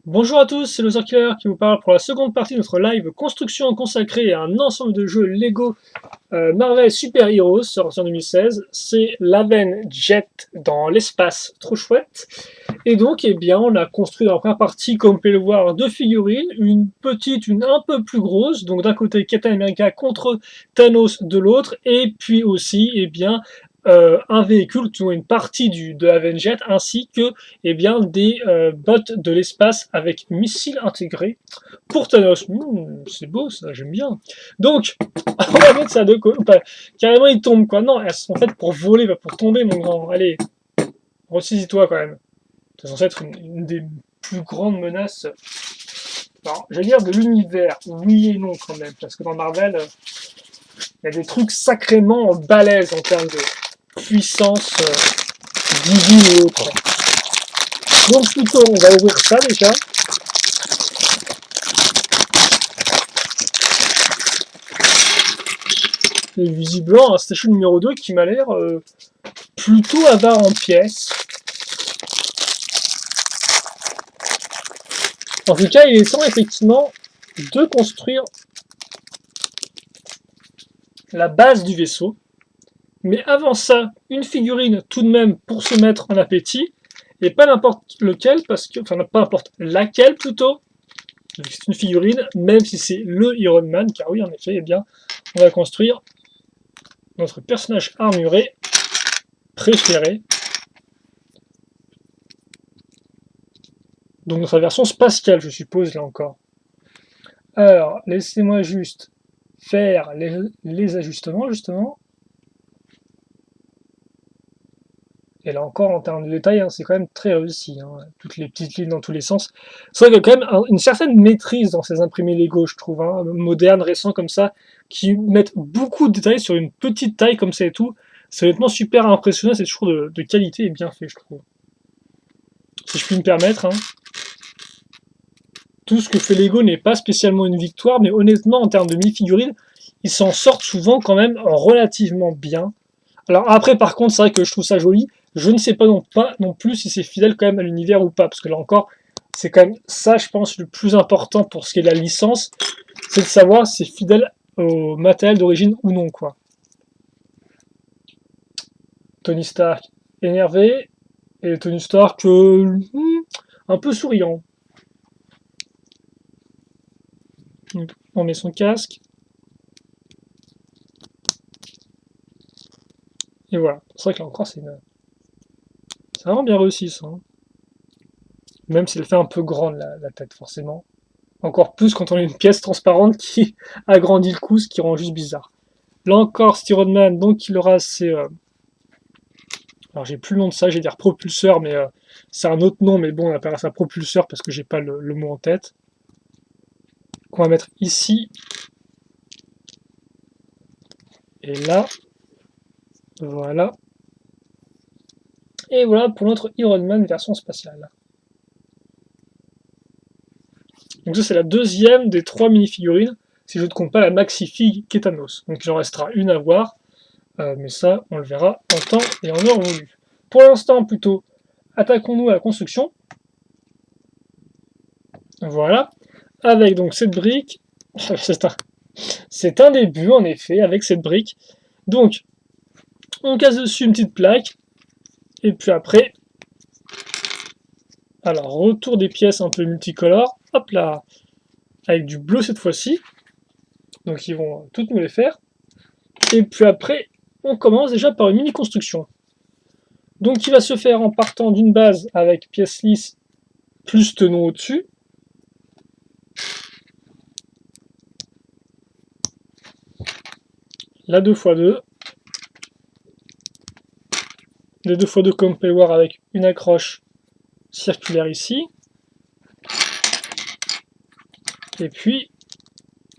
Bonjour à tous, c'est le Killer qui vous parle pour la seconde partie de notre live construction consacrée à un ensemble de jeux Lego Marvel Super Heroes sorti en 2016. C'est l'Aven Jet dans l'espace, trop chouette. Et donc, eh bien, on a construit dans la première partie, comme vous pouvez le voir, deux figurines, une petite, une un peu plus grosse. Donc d'un côté, Captain America contre Thanos de l'autre, et puis aussi, eh bien, un véhicule, tout une partie de Avenjet, ainsi que eh bien, des bots de l'espace avec missiles intégrés pour Thanos. C'est beau ça, j'aime bien. Donc, on va mettre ça de côté. Enfin, carrément, il tombe quoi. Non, elles sont faites pour voler, pas pour tomber, mon grand. Allez, ressaisis-toi quand même. C'est censé être une des plus grandes menaces. Alors, j'allais dire de l'univers. Oui et non quand même, parce que dans Marvel, il y a des trucs sacrément balèzes en termes de puissance divine et autres. Donc plutôt, on va ouvrir ça déjà. Et visiblement, un station numéro 2 qui m'a l'air plutôt avare en pièces. En tout cas, il est temps effectivement de construire la base du vaisseau. Mais avant ça, une figurine tout de même pour se mettre en appétit. Et pas n'importe lequel, parce que, enfin pas n'importe laquelle plutôt. C'est une figurine, même si c'est le Iron Man, car oui, en effet, eh bien, on va construire notre personnage armuré préféré. Donc notre version spatiale, je suppose, là encore. Alors, laissez-moi juste faire les ajustements, justement. Et là encore, en termes de détails, hein, c'est quand même très réussi. Hein, toutes les petites lignes dans tous les sens. C'est vrai qu'il y a quand même une certaine maîtrise dans ces imprimés Lego, je trouve, hein, modernes, récents comme ça, qui mettent beaucoup de détails sur une petite taille comme ça et tout. C'est honnêtement super impressionnant, c'est toujours de qualité et bien fait, je trouve. Si je puis me permettre, hein. Tout ce que fait Lego n'est pas spécialement une victoire, mais honnêtement, en termes de mini-figurines, ils s'en sortent souvent quand même relativement bien. Alors après, par contre, c'est vrai que je trouve ça joli. Je ne sais pas non plus si c'est fidèle quand même à l'univers ou pas, parce que là encore, c'est quand même ça, je pense, le plus important pour ce qui est de la licence, c'est de savoir si c'est fidèle au matériel d'origine ou non, quoi. Tony Stark énervé, et Tony Stark un peu souriant. On met son casque, et voilà. C'est vrai que là encore, c'est vraiment bien réussi, ça. Hein. Même s'il fait un peu grande la tête, forcément. Encore plus quand on a une pièce transparente qui agrandit le cou, ce qui rend juste bizarre. Là encore, Styrodman, donc il aura ses... alors j'ai plus le nom de ça, j'ai dire propulseur, mais c'est un autre nom, mais bon, on appellera ça propulseur parce que j'ai pas le mot en tête. Qu'on va mettre ici. Et là. Voilà. Et voilà pour notre Iron Man version spatiale. Donc ça c'est la deuxième des trois mini-figurines, si je ne compte pas la Maxi-Fig Kétanos. Donc il en restera une à voir, mais ça on le verra en temps et en heure voulu. Pour l'instant plutôt, attaquons-nous à la construction. Voilà, avec donc cette brique, c'est un début en effet avec cette brique. Donc on casse dessus une petite plaque, et puis après, alors retour des pièces un peu multicolores, hop là, avec du bleu cette fois-ci, donc ils vont toutes nous les faire. Et puis après, on commence déjà par une mini construction. Donc qui va se faire en partant d'une base avec pièce lisse plus tenon au-dessus. La 2x2. Les 2x2 comme vous pouvez voir avec une accroche circulaire ici. Et puis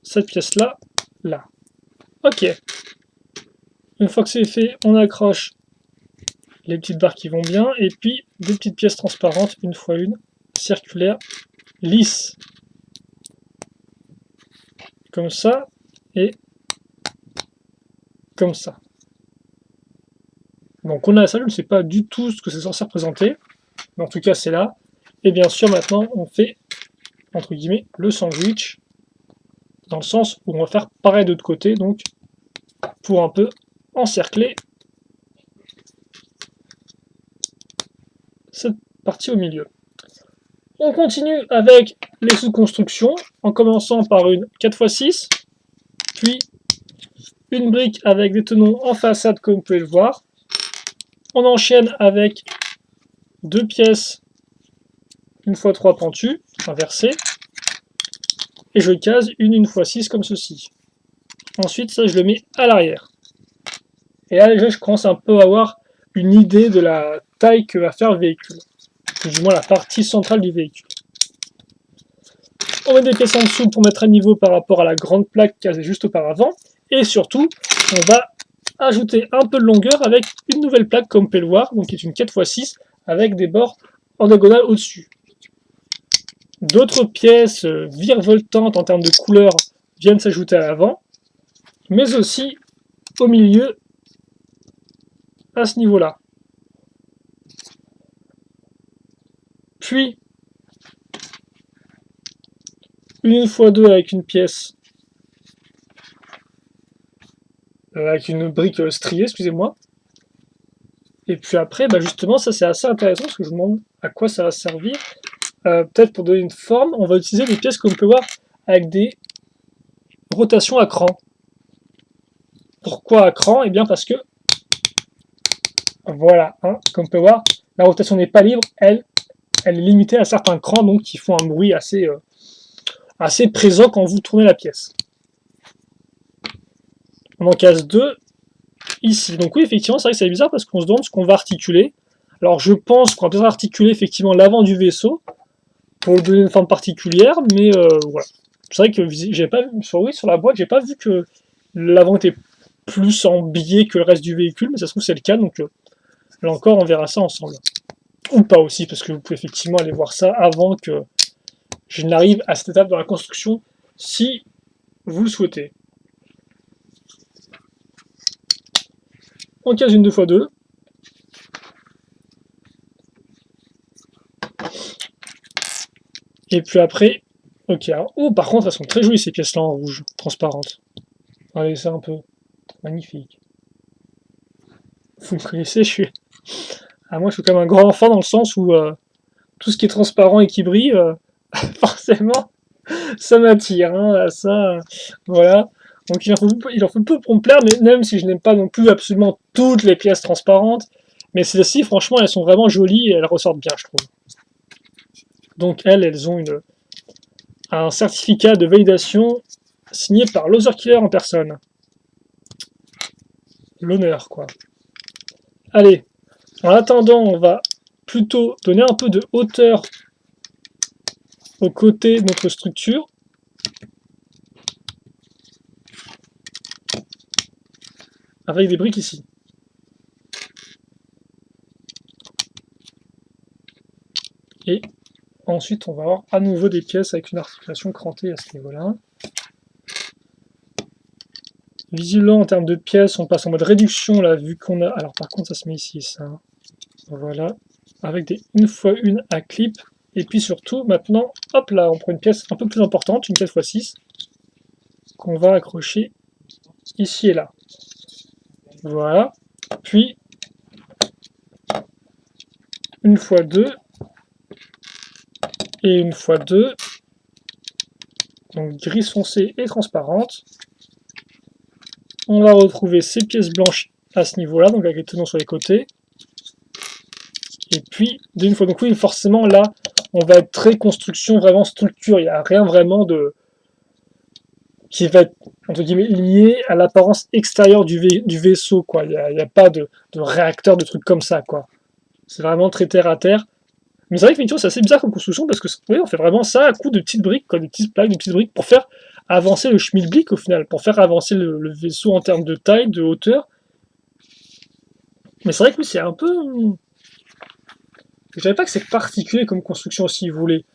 cette pièce là, là. Ok. Une fois que c'est fait, on accroche les petites barres qui vont bien, et puis des petites pièces transparentes, une fois une, circulaires, lisses. Comme ça, et comme ça. Donc on a ça, je ne sais pas du tout ce que c'est censé représenter, mais en tout cas c'est là. Et bien sûr maintenant on fait entre guillemets, le sandwich, dans le sens où on va faire pareil de l'autre côté, donc pour un peu encercler cette partie au milieu. On continue avec les sous-constructions, en commençant par une 4x6, puis une brique avec des tenons en façade comme vous pouvez le voir. On enchaîne avec 2 pièces 1x3 pentues, inversées, et je case une 1x6 comme ceci. Ensuite, ça je le mets à l'arrière. Et là déjà je commence un peu à avoir une idée de la taille que va faire le véhicule, ou du moins la partie centrale du véhicule. On met des pièces en dessous pour mettre à niveau par rapport à la grande plaque casée juste auparavant, et surtout on va ajouter un peu de longueur avec une nouvelle plaque comme vous pouvez le voir, donc qui est une 4x6 avec des bords en diagonale au-dessus. D'autres pièces virevoltantes en termes de couleur viennent s'ajouter à l'avant, mais aussi au milieu à ce niveau-là. Puis, une fois deux avec une pièce, avec une brique striée, excusez-moi. Et puis après, bah justement, ça c'est assez intéressant parce que je me demande à quoi ça va servir. Peut-être pour donner une forme, on va utiliser des pièces comme on peut voir avec des rotations à cran. Pourquoi à cran? Eh bien parce que, voilà, hein, comme on peut voir, la rotation n'est pas libre, elle est limitée à certains crans donc qui font un bruit assez présent quand vous tournez la pièce. On en casse deux ici. Donc oui, effectivement, c'est vrai que c'est bizarre parce qu'on se demande ce qu'on va articuler. Alors je pense qu'on va peut-être articuler effectivement l'avant du vaisseau pour lui donner une forme particulière, mais voilà. C'est vrai que j'ai pas vu, sur la boîte, j'ai pas vu que l'avant était plus en biais que le reste du véhicule, mais ça se trouve c'est le cas, donc là encore on verra ça ensemble. Ou pas aussi, parce que vous pouvez effectivement aller voir ça avant que je n'arrive à cette étape dans la construction, si vous le souhaitez. On case une 2x2. Et puis après, ok. Alors, oh, par contre, elles sont très jolies ces pièces-là en rouge, transparentes. Regardez ça un peu. Magnifique. Vous me connaissez, je suis. Ah, moi, je suis comme un grand enfant dans le sens où tout ce qui est transparent et qui brille, forcément, ça m'attire. Hein, ça, voilà. Donc il en faut peu pour me plaire, mais même si je n'aime pas non plus absolument toutes les pièces transparentes, mais celles-ci, franchement, elles sont vraiment jolies et elles ressortent bien, je trouve. Donc elles ont un certificat de validation signé par Loserkiller en personne. L'honneur, quoi. Allez, en attendant, on va plutôt donner un peu de hauteur aux côtés de notre structure. Avec des briques ici. Et ensuite, on va avoir à nouveau des pièces avec une articulation crantée à ce niveau-là. Visuellement, en termes de pièces, on passe en mode réduction, là, vu qu'on a... Alors par contre, ça se met ici, ça. Voilà. Avec des 1x1 à clip. Et puis surtout, maintenant, hop là, on prend une pièce un peu plus importante, une 4x6, qu'on va accrocher ici et là. Voilà. Puis, 1x2 et 1x2. Donc gris foncé et transparente. On va retrouver ces pièces blanches à ce niveau-là, donc avec les tenons sur les côtés. Et puis, d'une fois, donc oui, forcément, là, on va être très construction, vraiment structure. Il n'y a rien vraiment de qui va être, entre guillemets, lié à l'apparence extérieure du vaisseau, quoi. Il n'y a pas de réacteur, de trucs comme ça, quoi. C'est vraiment très terre à terre. Mais c'est vrai que c'est assez bizarre comme construction, parce que, oui, on fait vraiment ça à coup de petites briques, quoi, des petites plaques, des petites briques, pour faire avancer le schmilblick, au final, pour faire avancer le vaisseau en termes de taille, de hauteur. Mais c'est vrai que oui, c'est un peu... Je savais pas que c'est particulier comme construction, si vous voulez.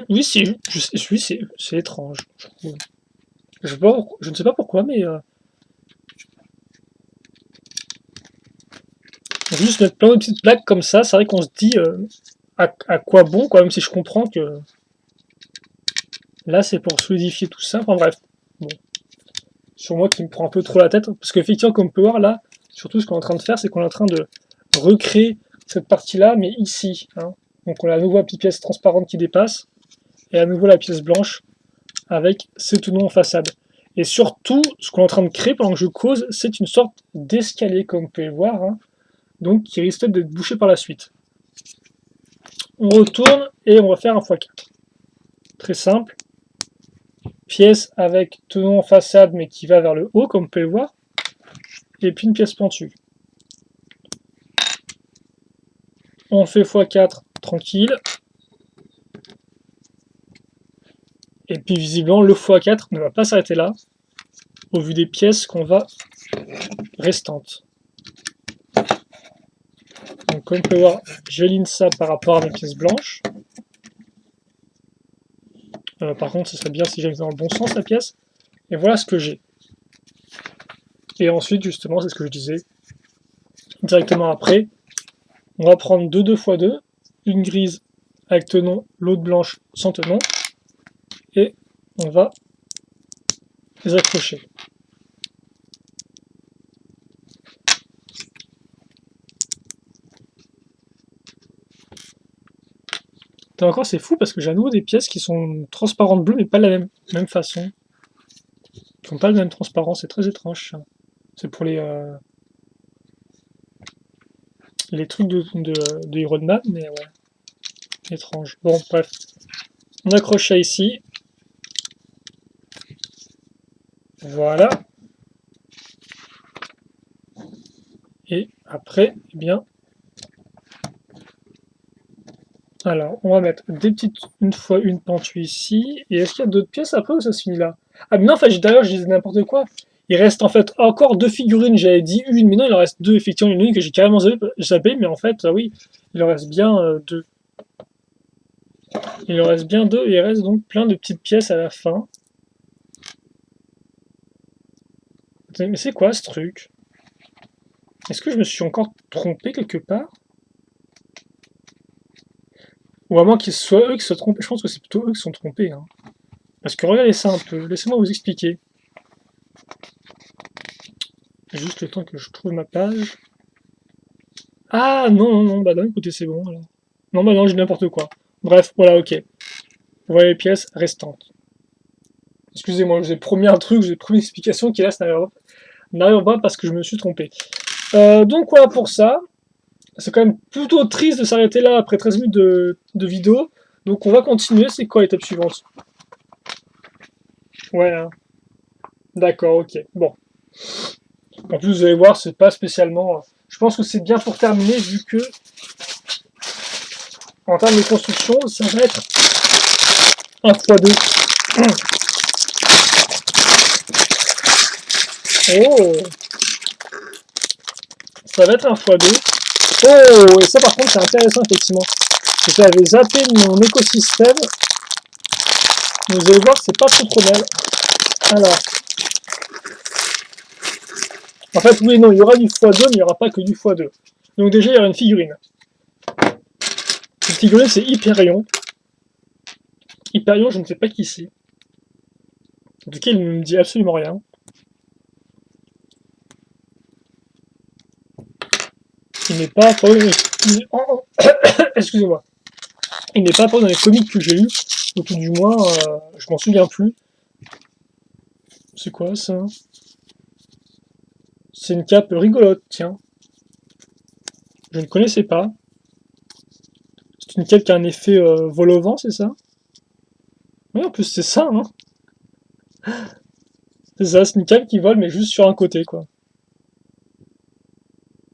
Oui, c'est étrange. Je ne sais pas pourquoi, mais... juste mettre plein de petites plaques comme ça, c'est vrai qu'on se dit... à quoi bon, quoi, même si je comprends que là, c'est pour solidifier tout ça. Enfin bref, bon, sur moi qui me prend un peu trop la tête, parce qu'effectivement, comme on peut voir là, surtout ce qu'on est en train de faire, c'est qu'on est en train de recréer cette partie-là, mais ici. Hein. Donc on a à nouveau la petite pièce transparente qui dépasse, et à nouveau la pièce blanche avec ces tenons en façade. Et surtout, ce qu'on est en train de créer pendant que je cause, c'est une sorte d'escalier, comme vous pouvez le voir, hein, donc qui risque d'être bouché par la suite. On retourne et on va faire un x4. Très simple. Pièce avec tenon en façade, mais qui va vers le haut, comme vous pouvez le voir. Et puis une pièce pentue. On fait x4 tranquille. Et puis visiblement, le x4 ne va pas s'arrêter là, au vu des pièces qu'on va restantes. Donc comme on peut voir, j'aligne ça par rapport à mes pièces blanches. Par contre, ce serait bien si j'avais dans le bon sens la pièce. Et voilà ce que j'ai. Et ensuite, justement, c'est ce que je disais, directement après, on va prendre deux 2x2, une grise avec tenon, l'autre blanche sans tenon, et on va les accrocher. Et encore, c'est fou parce que j'ai à nouveau des pièces qui sont transparentes bleues, mais pas de la même façon. Qui n'ont pas la même transparence, c'est très étrange. C'est pour les trucs de Iron Man, mais ouais. Étrange. Bon, bref. On accroche ça ici. Voilà. Et après, eh bien... Alors, on va mettre des petites, une fois une pentue ici. Et est-ce qu'il y a d'autres pièces après ou ça se finit là? Ah, mais non, enfin, d'ailleurs, je disais n'importe quoi. Il reste en fait encore deux figurines. J'avais dit une, mais non, il en reste deux. Effectivement, une que j'ai carrément zappé, mais en fait, oui, il en reste bien deux. Il en reste bien deux et il reste donc plein de petites pièces à la fin. Mais c'est quoi ce truc? Est-ce que je me suis encore trompé quelque part? Ou à moins qu'ils soient eux qui se trompent. Je pense que c'est plutôt eux qui sont trompés. Hein. Parce que regardez ça un peu. Laissez-moi vous expliquer. Juste le temps que je trouve ma page. Ah non, non, non, bah non, écoutez, c'est bon alors. Non, bah non, j'ai n'importe quoi. Bref, voilà, ok. Voilà les pièces restantes. Excusez-moi, je vous ai promis un truc, je vous ai promis une explication qui là, ça n'arrive pas parce que je me suis trompé. Donc voilà pour ça. C'est quand même plutôt triste de s'arrêter là après 13 minutes de vidéo. Donc on va continuer. C'est quoi l'étape suivante? Ouais, hein. D'accord, ok. Bon. En plus, vous allez voir, c'est pas spécialement... Je pense que c'est bien pour terminer, vu que, en termes de construction, ça va être un x2. Oh! Ça va être un x2. Oh! Et ça, par contre, c'est intéressant, effectivement. J'avais zappé mon écosystème. Vous allez voir que c'est pas trop mal. Alors. En fait, oui et non, il y aura du x2, mais il n'y aura pas que du x2. Donc déjà, il y aura une figurine. Cette figurine, c'est Hyperion. Hyperion, je ne sais pas qui c'est. En tout cas, il ne me dit absolument rien. Il n'est pas apparu... Excusez-moi. Il n'est pas apparu dans les comics que j'ai lus, ou tout du moins, je m'en souviens plus. C'est quoi ça? C'est une cape rigolote, tiens. Je ne connaissais pas. C'est une cape qui a un effet vol au vent, c'est ça? Oui, en plus c'est ça, hein. C'est ça, c'est une cape qui vole, mais juste sur un côté, quoi.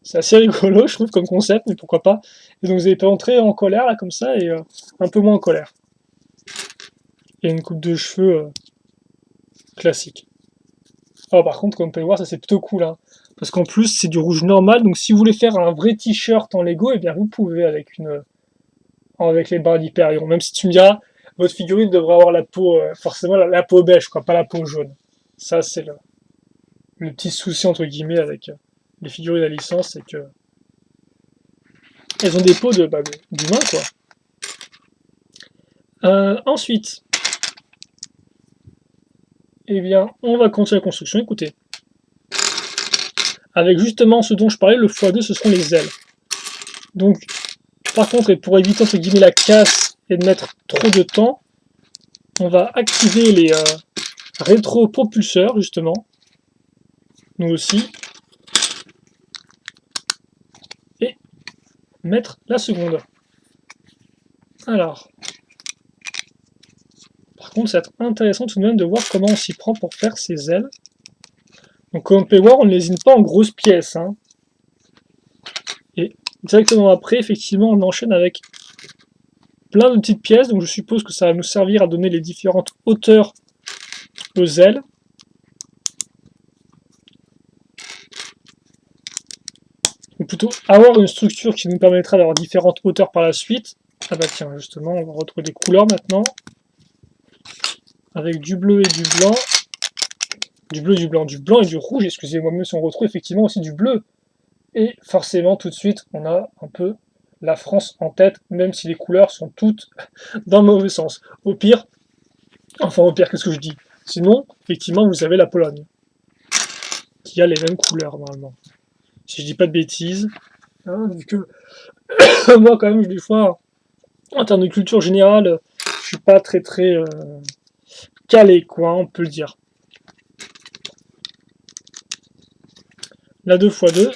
C'est assez rigolo, je trouve, comme concept, mais pourquoi pas. Et donc vous avez pas entré en colère, là, comme ça, et un peu moins en colère. Et une coupe de cheveux classique. Oh, par contre, comme vous pouvez le voir, ça c'est plutôt cool, hein. Parce qu'en plus, c'est du rouge normal, donc si vous voulez faire un vrai t-shirt en Lego, eh bien vous pouvez avec les barres d'Hyperion. Même si tu me diras, votre figurine devrait avoir la peau, forcément la peau beige, quoi, pas la peau jaune. Ça, c'est le petit souci, entre guillemets, avec les figurines à licence, c'est que elles ont des peaux d'humains, quoi. Ensuite, eh bien, on va continuer la construction, écoutez. Avec justement ce dont je parlais, le x2, ce seront les ailes. Donc, par contre, et pour éviter entre guillemets la casse et de mettre trop de temps, on va activer les rétro-propulseurs, justement. Nous aussi. Et mettre la seconde. Alors. Par contre, ça va être intéressant tout de même de voir comment on s'y prend pour faire ces ailes. Donc comme on peut voir, on ne lésine pas en grosses pièces. Hein. Et directement après, effectivement, on enchaîne avec plein de petites pièces. Donc je suppose que ça va nous servir à donner les différentes hauteurs aux ailes. Ou plutôt avoir une structure qui nous permettra d'avoir différentes hauteurs par la suite. Ah bah tiens, justement, on va retrouver des couleurs maintenant. Avec du bleu et du blanc. Du bleu, du blanc et du rouge, excusez-moi, même si on retrouve effectivement aussi du bleu. Et forcément, tout de suite, on a un peu la France en tête, même si les couleurs sont toutes dans le mauvais sens. Au pire, qu'est-ce que je dis? Sinon, effectivement, vous avez la Pologne, qui a les mêmes couleurs, normalement. Si je dis pas de bêtises, hein, vu que moi, quand même, des fois, en termes de culture générale, je suis pas très calé, quoi, on peut le dire. La 2x2.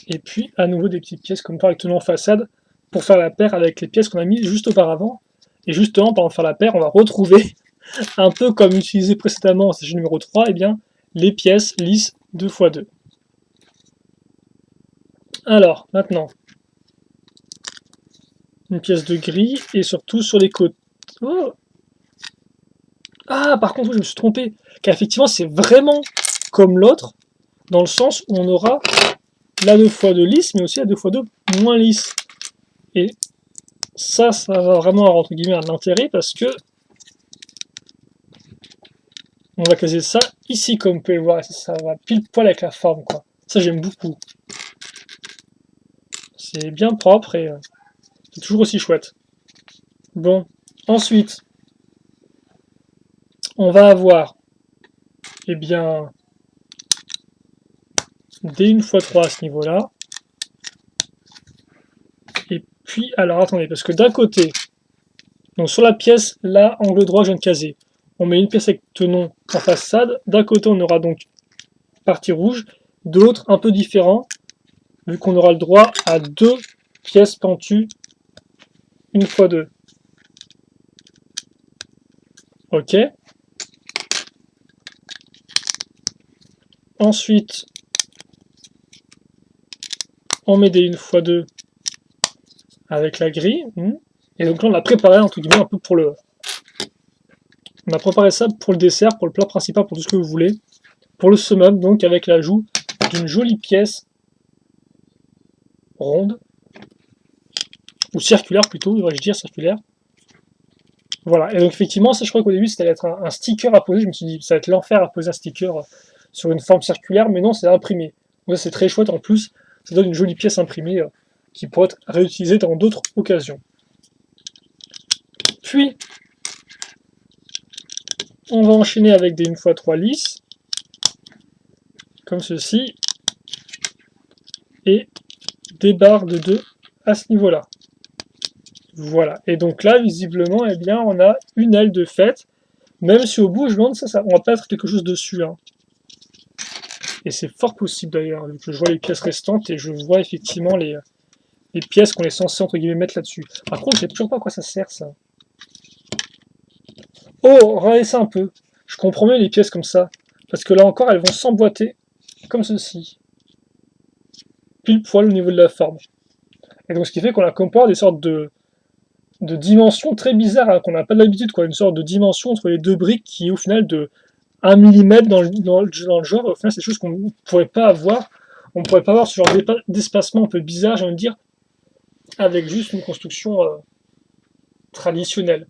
Et puis, à nouveau, des petites pièces comme correctement en façade pour faire la paire avec les pièces qu'on a mises juste auparavant. Et justement, pour en faire la paire, on va retrouver, un peu comme utilisé précédemment en stage numéro 3, eh bien, les pièces lisses 2x2. Alors, maintenant, une pièce de gris, et surtout sur les côtés. Oh, ah, par contre, je me suis trompé, car effectivement, c'est vraiment comme l'autre, dans le sens où on aura la 2x2 lisse, mais aussi la 2x2 moins lisse. Et ça va vraiment avoir entre guillemets un intérêt parce que on va caser ça ici, comme vous pouvez le voir, ça va pile poil avec la forme, quoi. Ça, j'aime beaucoup. C'est bien propre et c'est toujours aussi chouette. Bon, ensuite, on va avoir, eh bien, des 1x3 à ce niveau-là. Et puis, alors attendez, parce que d'un côté, donc sur la pièce, là, angle droit, je viens de caser. On met une pièce avec tenon en façade. D'un côté, on aura donc partie rouge. De l'autre, un peu différent, vu qu'on aura le droit à 2 pièces pentues 1x2. Ok. Ensuite, on met des 1x2 avec la grille. Et donc là, on a préparé, entre guillemets, un peu pour le... On a préparé ça pour le dessert, pour le plat principal, pour tout ce que vous voulez. Pour le summum, donc, avec l'ajout d'une jolie pièce ronde. Ou circulaire, plutôt, devrais-je dire, circulaire. Voilà, et donc effectivement, ça je crois qu'au début c'était être un sticker à poser, je me suis dit ça va être l'enfer à poser un sticker sur une forme circulaire, mais non, c'est imprimé. Donc ça c'est très chouette en plus, ça donne une jolie pièce imprimée qui pourrait être réutilisée dans d'autres occasions. Puis, on va enchaîner avec des 1x3 lisses, comme ceci, et des barres de 2 à ce niveau-là. Voilà, et donc là, visiblement, eh bien, on a une aile de faite, même si au bout, je me demande ça on va pas être quelque chose dessus. Hein. Et c'est fort possible d'ailleurs, vu que je vois les pièces restantes et je vois effectivement les pièces qu'on est censé entre guillemets mettre là-dessus. Par contre, je sais toujours pas à quoi ça sert ça. Oh, regardez ça un peu. Je comprends mieux les pièces comme ça. Parce que là encore, elles vont s'emboîter comme ceci. Pile poil au niveau de la forme. Et donc ce qui fait qu'on a comme des sortes de dimensions très bizarres hein, qu'on n'a pas d'habitude, quoi. Une sorte de dimension entre les deux briques qui est au final de 1 mm dans le genre. Au final, c'est des choses qu'on ne pourrait pas avoir. On ne pourrait pas avoir ce genre d'espacement un peu bizarre, j'ai envie de dire, avec juste une construction traditionnelle.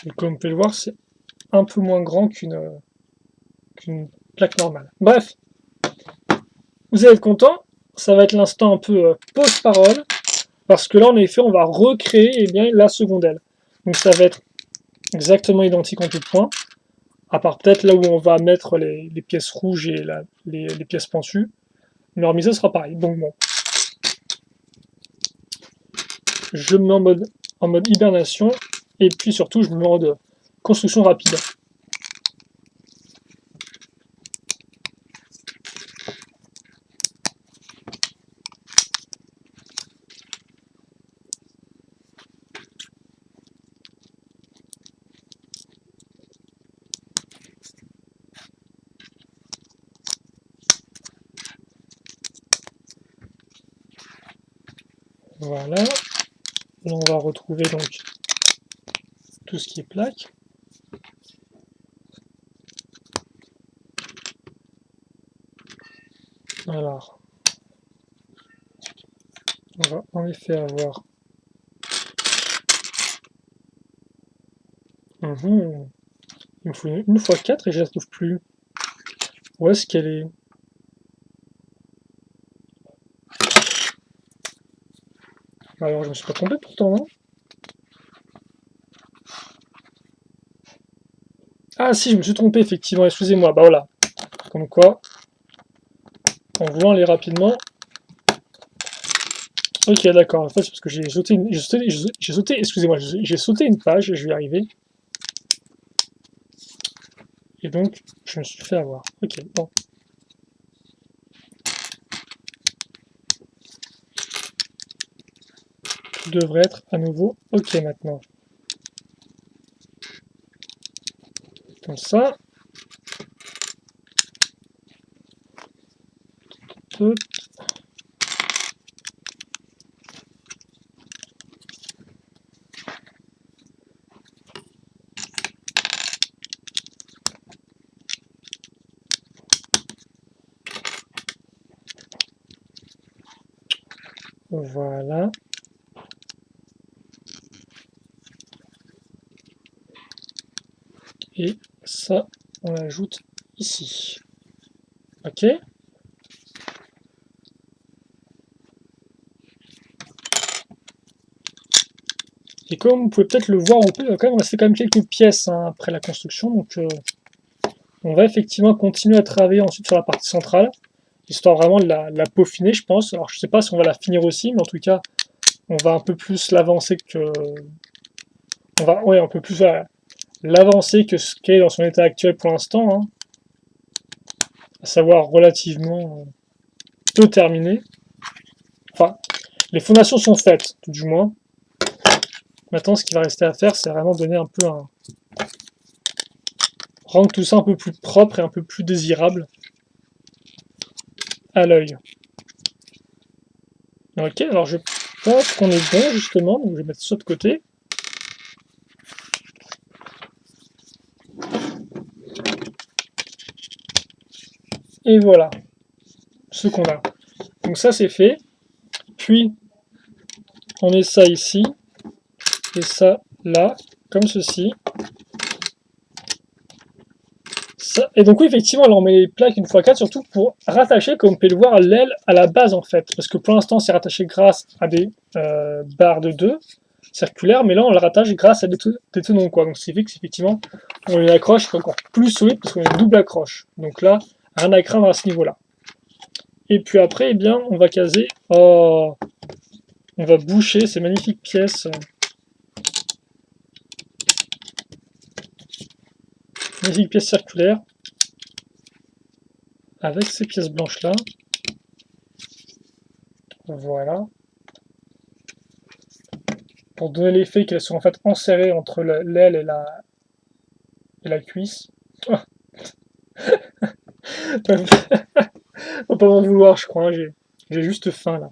Et comme vous pouvez le voir, c'est un peu moins grand qu'une plaque normale. Bref, vous allez être content. Ça va être l'instant un peu pause parole. Parce que là, en effet, on va recréer eh bien, la seconde aile. Donc ça va être exactement identique en tout point. À part peut-être là où on va mettre les pièces rouges et les pièces pentues. Mais hormis ça, ce sera pareil. Donc bon. Je me mets en mode hibernation. Et puis surtout, je me mets en mode construction rapide. Voilà. Là, on va retrouver donc tout ce qui est plaque. Alors, on va en effet avoir... Il me faut une fois 4 et je la trouve plus. Où est-ce qu'elle est? Alors, je me suis pas trompé pourtant, non? Ah si, je me suis trompé, effectivement, excusez-moi. Bah voilà. Comme quoi, en voulant aller rapidement... Ok, d'accord. En fait, c'est parce que j'ai sauté, excusez-moi, j'ai sauté une page, je vais y arriver. Et donc, je me suis fait avoir. Ok, bon. Tout devrait être à nouveau ok maintenant. Comme ça. Tout. Voilà. Et ça, on l'ajoute ici. Ok. Et comme vous pouvez peut-être le voir, on peut quand même rester quand même quelques pièces hein, après la construction. Donc on va effectivement continuer à travailler ensuite sur la partie centrale, histoire vraiment de la peaufiner, je pense. Alors je sais pas si on va la finir aussi, mais en tout cas, on va un peu plus l'avancer que... On va, ouais, un peu plus l'avancer que ce qu'est dans son état actuel pour l'instant, hein, à savoir relativement peu terminé. Enfin, les fondations sont faites, tout du moins. Maintenant, ce qui va rester à faire, c'est vraiment donner un peu un... rendre tout ça un peu plus propre et un peu plus désirable à l'œil. Ok, alors je pense qu'on est bon, justement, donc je vais mettre ça de côté. Et voilà ce qu'on a. Donc ça, c'est fait. Puis, on met ça ici, et ça là, comme ceci. Ça. Et donc oui, effectivement, là on met les plaques une fois 4, surtout pour rattacher, comme on peut le voir, l'aile à la base en fait. Parce que pour l'instant, c'est rattaché grâce à des barres de 2 circulaires, mais là on le rattache grâce à des tenons, quoi. Donc c'est fait qu'effectivement, on une accroche qui est encore plus solide parce qu'on a une double accroche. Donc là, rien à craindre à ce niveau-là. Et puis après, eh bien, on va caser... Oh, on va boucher ces magnifiques pièces. Magnifiques pièces circulaires. Avec ces pièces blanches-là. Voilà. Pour donner l'effet qu'elles sont en fait enserrées entre l'aile et la cuisse. Oh. Faut pas m'en vouloir, je crois. Hein, j'ai juste faim là.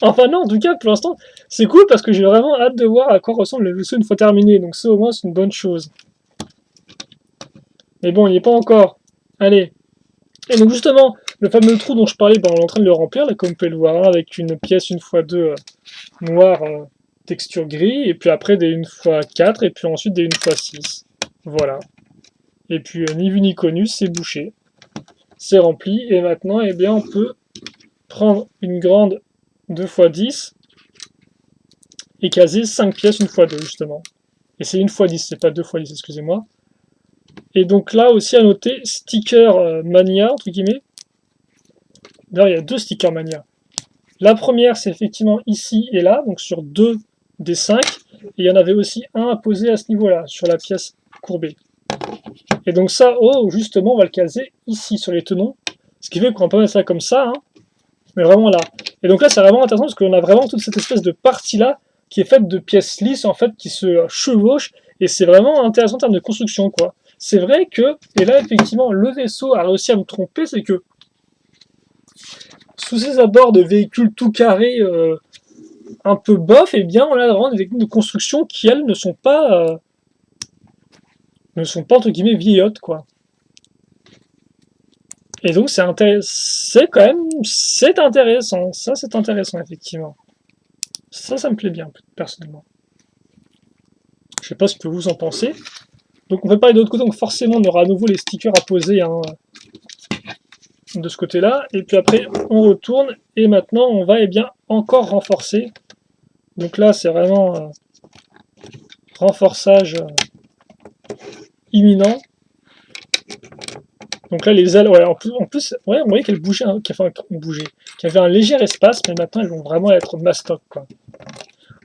Enfin non, en tout cas, pour l'instant, c'est cool parce que j'ai vraiment hâte de voir à quoi ressemble le vaisseau une fois terminé. Donc ça, au moins, c'est une bonne chose. Mais bon, il n'y est pas encore. Allez. Et donc justement, le fameux trou dont je parlais, ben, on est en train de le remplir, là, comme vous pouvez le voir, hein, avec une pièce 1x2 noire, texture gris, et puis après des 1x4, et puis ensuite des 1x6. Voilà. Et puis, ni vu ni connu, c'est bouché. C'est rempli. Et maintenant, eh bien, on peut prendre une grande 2x10 et caser 5 pièces 1x2, justement. Et c'est 1x10, c'est pas 2x10, excusez-moi. Et donc là aussi à noter, sticker mania, entre guillemets. D'ailleurs, il y a 2 stickers mania. La première, c'est effectivement ici et là, donc sur 2 des 5. Et il y en avait aussi un à poser à ce niveau-là, sur la pièce courbée. Et donc ça, oh, justement, on va le caser ici, sur les tenons. Ce qui fait qu'on va pas mettre ça comme ça, hein, mais vraiment là. Et donc là, c'est vraiment intéressant parce qu'on a vraiment toute cette espèce de partie-là qui est faite de pièces lisses, en fait, qui se chevauchent. Et c'est vraiment intéressant en termes de construction, quoi. C'est vrai que, et là, effectivement, le vaisseau a réussi à me tromper, c'est que sous ces abords de véhicules tout carrés, un peu bof, eh bien, on a vraiment des techniques de construction qui, elles, ne sont pas entre guillemets vieillottes, quoi. Et donc c'est intéressant. Ça c'est intéressant effectivement. Ça me plaît bien personnellement. Je sais pas ce que vous en pensez. Donc on peut parler de l'autre côté, donc forcément on aura à nouveau les stickers à poser hein, de ce côté-là. Et puis après on retourne et maintenant on va bien encore renforcer. Donc là c'est vraiment renforçage imminent. Donc là, les ailes, ouais, en plus ouais, on voyait qu'elles bougeaient, hein, qu'il y avait un léger espace, mais maintenant elles vont vraiment être mastoc, quoi.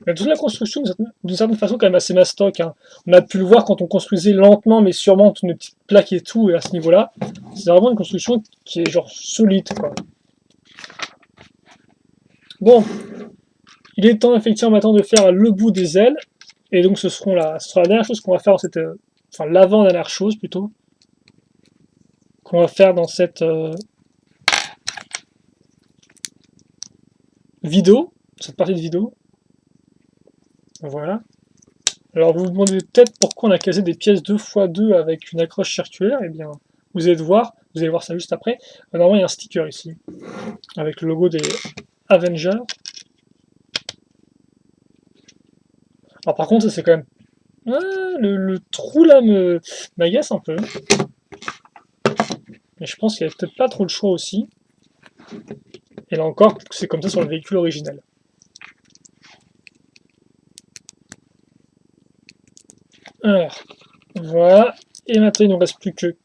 Mais toute la construction, d'une certaine façon, quand même assez mastoc. Hein. On a pu le voir quand on construisait lentement, mais sûrement, toutes nos petites plaques et tout, et à ce niveau-là. C'est vraiment une construction qui est genre solide, quoi. Bon, il est temps effectivement maintenant de faire le bout des ailes, et donc ce sera la dernière chose qu'on va faire dans cette, enfin l'avant-dernière chose plutôt, qu'on va faire dans cette vidéo, cette partie de vidéo. Voilà. Alors vous vous demandez peut-être pourquoi on a casé des pièces 2x2 avec une accroche circulaire. Eh bien, vous allez voir ça juste après. Normalement, il y a un sticker ici, avec le logo des Avengers. Alors par contre, ça c'est quand même... Ah, le trou là m'agace un peu. Mais je pense qu'il n'y avait peut-être pas trop le choix aussi. Et là encore, c'est comme ça sur le véhicule original. Alors, voilà. Et maintenant, il ne nous reste plus que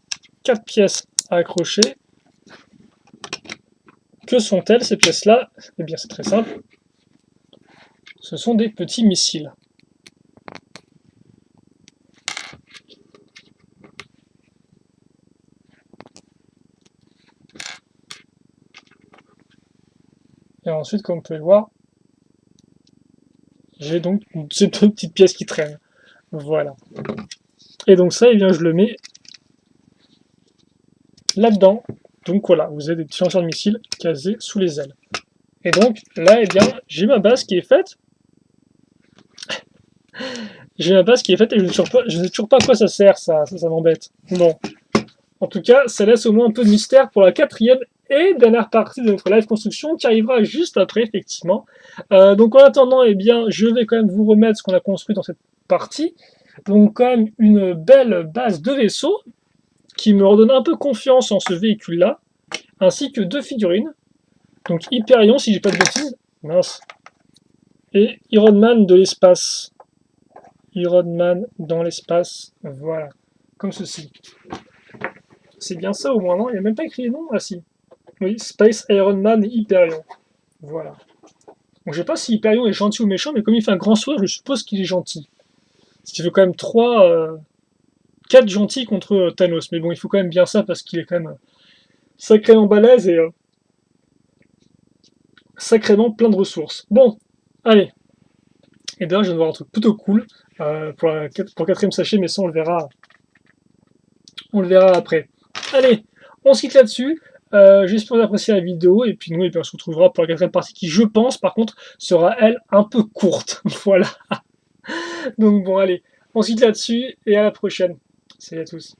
4 pièces à accrocher. Que sont-elles, ces pièces-là? Eh bien, c'est très simple. Ce sont des petits missiles. Et ensuite, comme vous pouvez le voir, j'ai donc ces 2 petites pièces qui traînent. Voilà. Et donc ça, eh bien, je le mets là-dedans. Donc voilà, vous avez des petits lanceurs de missiles casés sous les ailes. Et donc là, eh bien, j'ai ma base qui est faite. J'ai ma base qui est faite et je ne sais toujours pas à quoi ça sert, ça m'embête. Bon. En tout cas, ça laisse au moins un peu de mystère pour la 4e et dernière partie de notre live construction qui arrivera juste après, effectivement. Donc en attendant, eh bien, je vais quand même vous remettre ce qu'on a construit dans cette partie. Donc quand même une belle base de vaisseau qui me redonne un peu confiance en ce véhicule-là, ainsi que 2 figurines. Donc Hyperion, si j'ai pas de bêtises, mince, et Iron Man de l'espace. Iron Man dans l'espace, voilà, comme ceci. C'est bien ça au moins, non? Il n'y a même pas écrit les noms? Ah si. Oui, Space, Iron Man et Hyperion. Voilà. Donc je sais pas si Hyperion est gentil ou méchant, mais comme il fait un grand sourire, je suppose qu'il est gentil. Ce qui fait quand même 4 gentils contre Thanos. Mais bon, il faut quand même bien ça parce qu'il est quand même sacrément balèze et sacrément plein de ressources. Bon, allez. Et d'ailleurs, je viens de voir un truc plutôt cool pour le 4ème sachet, mais ça on le verra après. Allez, on se quitte là-dessus. J'espère que vous avez apprécié la vidéo et puis nous, on se retrouvera pour la 4ème partie qui, je pense, par contre, sera elle un peu courte. Voilà. Donc bon, allez, on se quitte là-dessus et à la prochaine. Salut à tous.